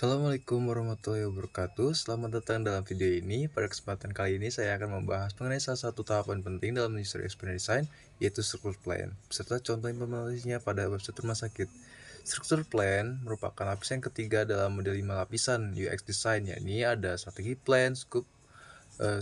Assalamualaikum warahmatullahi wabarakatuh. Selamat datang dalam video ini. Pada kesempatan kali ini saya akan membahas mengenai salah satu tahapan penting dalam user experience design, yaitu struktur plan, beserta contoh implementasinya pada website rumah sakit. Struktur plan merupakan lapisan ketiga dalam model 5 lapisan UX design, yakni ada strategi plan, scope,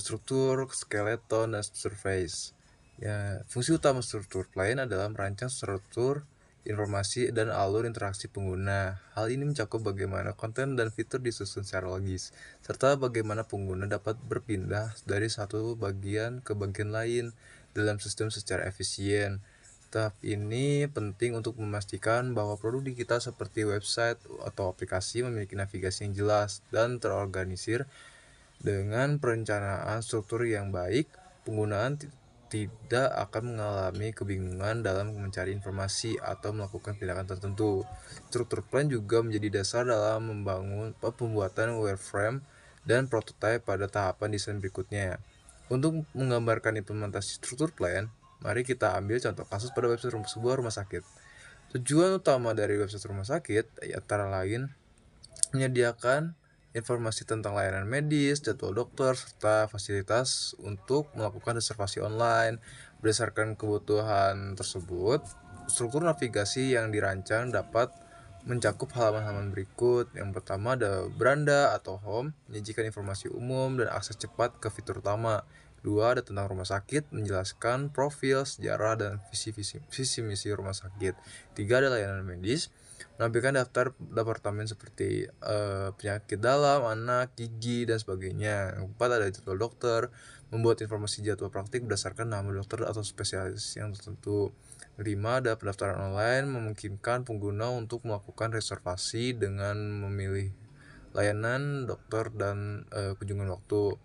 struktur, skeleton, dan surface. Ya, fungsi utama struktur plan adalah merancang struktur informasi dan alur interaksi pengguna. Hal ini mencakup bagaimana konten dan fitur disusun secara logis, serta bagaimana pengguna dapat berpindah dari satu bagian ke bagian lain dalam sistem secara efisien. Tahap ini penting untuk memastikan bahwa produk digital seperti website atau aplikasi memiliki navigasi yang jelas dan terorganisir. Dengan perencanaan struktur yang baik, penggunaan tidak akan mengalami kebingungan dalam mencari informasi atau melakukan tindakan tertentu. Struktur plan juga menjadi dasar dalam membangun pembuatan wireframe dan prototipe pada tahapan desain berikutnya. Untuk menggambarkan implementasi struktur plan, mari kita ambil contoh kasus pada website sebuah rumah sakit. Tujuan utama dari website rumah sakit antara lain menyediakan informasi tentang layanan medis, jadwal dokter, serta fasilitas untuk melakukan reservasi online. Berdasarkan kebutuhan tersebut, struktur navigasi yang dirancang dapat mencakup halaman-halaman berikut. Yang pertama ada beranda atau home, menyajikan informasi umum dan akses cepat ke fitur utama. Kedua, ada tentang rumah sakit, menjelaskan profil, sejarah, dan visi misi rumah sakit. Tiga, ada layanan medis, menampilkan daftar departemen seperti penyakit dalam, anak, gigi, dan sebagainya. Yang keempat, ada jadwal dokter, membuat informasi jadwal praktik berdasarkan nama dokter atau spesialis yang tertentu. Kelima, ada pendaftaran online, memungkinkan pengguna untuk melakukan reservasi dengan memilih layanan dokter dan kunjungan waktu.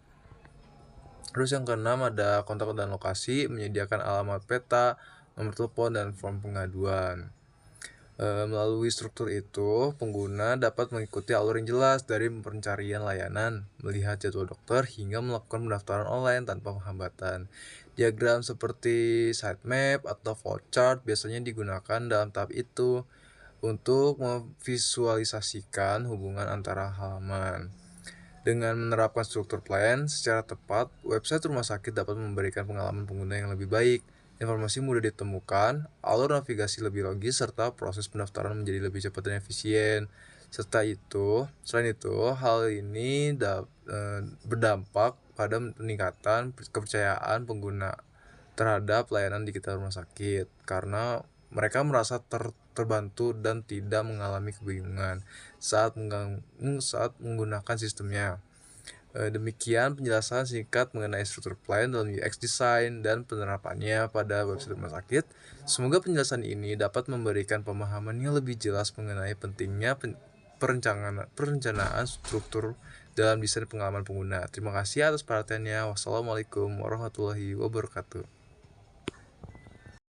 Terus yang keenam, ada kontak dan lokasi, menyediakan alamat peta, nomor telepon, dan form pengaduan. Melalui struktur itu, pengguna dapat mengikuti alur yang jelas dari pencarian layanan, melihat jadwal dokter, hingga melakukan pendaftaran online tanpa hambatan. Diagram seperti sitemap atau flowchart biasanya digunakan dalam tahap itu untuk memvisualisasikan hubungan antara halaman. Dengan menerapkan struktur plan secara tepat, website rumah sakit dapat memberikan pengalaman pengguna yang lebih baik. Informasi mudah ditemukan, alur navigasi lebih logis, serta proses pendaftaran menjadi lebih cepat dan efisien. Selain itu, hal ini berdampak pada peningkatan kepercayaan pengguna terhadap layanan digital rumah sakit, karena mereka merasa terbantu dan tidak mengalami kebingungan saat menggunakan sistemnya. Demikian penjelasan singkat mengenai struktur plan dalam UX design dan penerapannya pada website rumah sakit. Semoga penjelasan ini dapat memberikan pemahaman yang lebih jelas mengenai pentingnya perencanaan struktur dalam desain pengalaman pengguna. Terima kasih atas perhatiannya. Wassalamualaikum warahmatullahi wabarakatuh.